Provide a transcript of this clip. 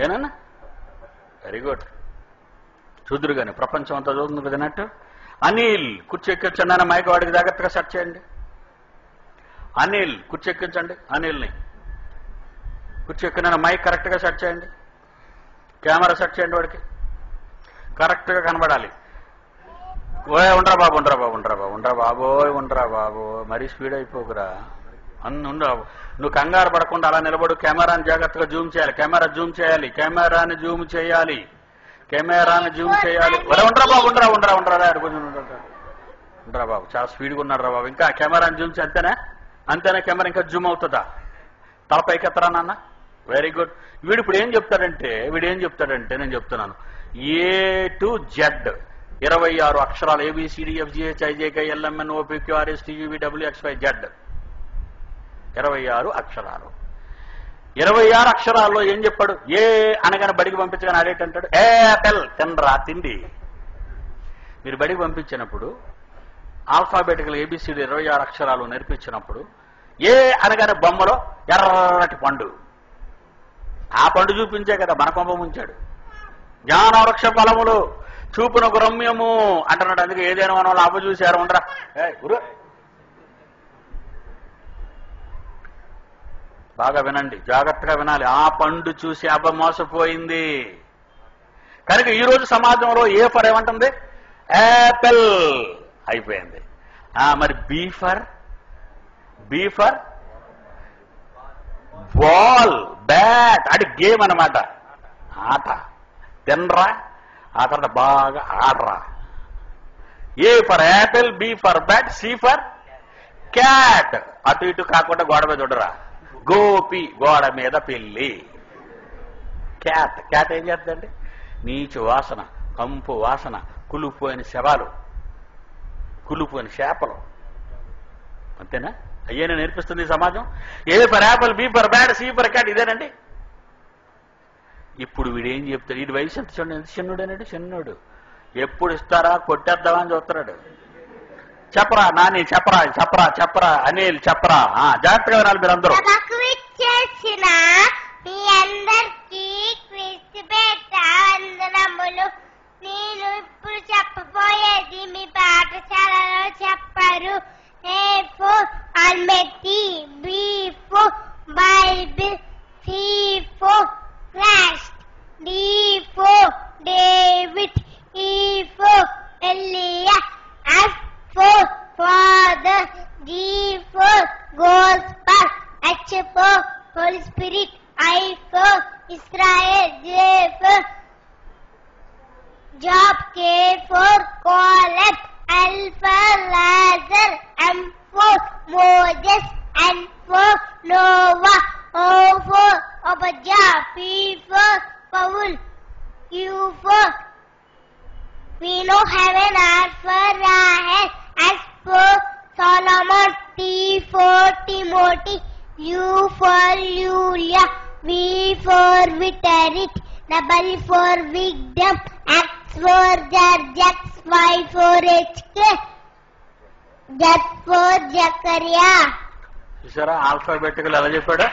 ఏనన్నా? Very good. చూదురు కానీ ప్రపంచం అంతా చూస్తుంది కదన్నట్టు. అనిల్ కుర్చీ ఎక్కించండి అన్న మైక్ వాడికి జాగ్రత్తగా సెట్ చేయండి. అనిల్ కుర్చీ ఎక్కించండి. అనిల్ని కుర్చీ ఎక్కిన మైక్ కరెక్ట్గా సెట్ చేయండి. కెమెరా సెట్ చేయండి. వాడికి కరెక్ట్గా కనబడాలి. ఉండరా బాబు, ఉండరా బాబు, ఉండరా బాబు, ఉండరా బాబోయ్, ఉండరా బాబు, మరీ స్పీడ్ అయిపోకురా. ఉండవు. నువ్వు కంగారు పడకుండా అలా నిలబడు. కెమెరాని జాగ్రత్తగా జూమ్ చేయాలి. కెమెరా జూమ్ చేయాలి. కెమెరాని జూమ్ చేయాలి. కెమెరాని జూమ్ చేయాలి. ఉండరా బాబు, ఉండరా ఉండరా ఉండరా కొంచెం ఉండరా బాబు, చాలా స్పీడ్గా ఉన్నాడు రా బాబు. ఇంకా కెమెరాని జూమ్ చేయి. అంతేనా? అంతేనా? కెమెరా ఇంకా జూమ్ అవుతుందా? తలపైకి ఎత్తరా నాన్న. Very good. వీడు ఇప్పుడు ఏం చెప్తాడంటే నేను చెప్తున్నాను. ఏ టు జెడ్ 26 అక్షరాలు ABCDFGHIJKLMNOPQRSTUVWXYZ 26 అక్షరాలు. 26 అక్షరాల్లో ఏం చెప్పాడు? ఏ అనగానే బడికి పంపించగానే ఆడేటంటాడు యాపిల్ తినరా తిండి. మీరు బడికి పంపించినప్పుడు ఆల్ఫాబెటికల్ ABCD 26 అక్షరాలు నేర్పించినప్పుడు ఏ అనగానే బొమ్మలో ఎర్రటి పండు, ఆ పండు చూపించే కదా మన కొంప ముంచాడు. జ్ఞానవృక్ష ఫలములు చూపునకు రమ్యము అంటున్నాడు. అందుకే ఏదైనా మన వాళ్ళు అవ్వ చూశారు. ఉండరా గురు, బాగా వినండి, జాగ్రత్తగా వినాలి. ఆ పండు చూసి అవ్వ మోసపోయింది. కనుక ఈరోజు సమాజంలో ఏ ఫర్ ఏమంటుంది? యాపిల్ అయిపోయింది. మరి బీ ఫర్ బాల్, బ్యాట్, అది గేమ్ అన్నమాట, ఆట. తినరా, ఆ తర్వాత బాగా ఆడరా. A for apple, B for bat, C for cat. అటు ఇటు కాకుండా గోడ మీద చూడరా. గోపి, గోడ మీద పిల్లి. క్యాట్ ఏం చేస్తుందండి? నీచు వాసన, కంపు వాసన, కులిపోయిన శవాలు, కులిపోయిన చేపలు. అంతేనా? అయ్యేనా నేర్పిస్తుంది సమాజం? A for apple, B for bat, C for cat, ఇదేనండి. ఇప్పుడు వీడేం చెప్తాడు? వీడి వయసు ఎంత చూడండి, ఎంత చిన్నుడేనండి, చిన్నుడు. ఎప్పుడు ఇస్తారా కొట్టేద్దామా అని చూస్తున్నాడు. చెప్పరా నాని, చెప్పరా చెప్పరా చెప్పరా అనిల్ చెప్పరా. జాగ్రత్తగా వినాలి మీరు అందరూ. నేను ఇప్పుడు చెప్పబోయేది మీ పాఠశాలలో చెప్పారు. A for Almighty, B for Bible, C for Christ, D for David, E for Elijah, F for Father, G for Gospel, H for Holy Spirit, I for Israel, J for Job, K for Caleb, L for Lazar, M for Moses, N for Noah, O for Obadiah, P for Paul, Q for we know heaven, R for Rahel, S for Solomon, T for Timothy, U for Julia, V for Viterit, W for Victim, X for George, Y for HK, Z for Zachariah. చూసారా alphabetical ఎలా చెప్పాడా?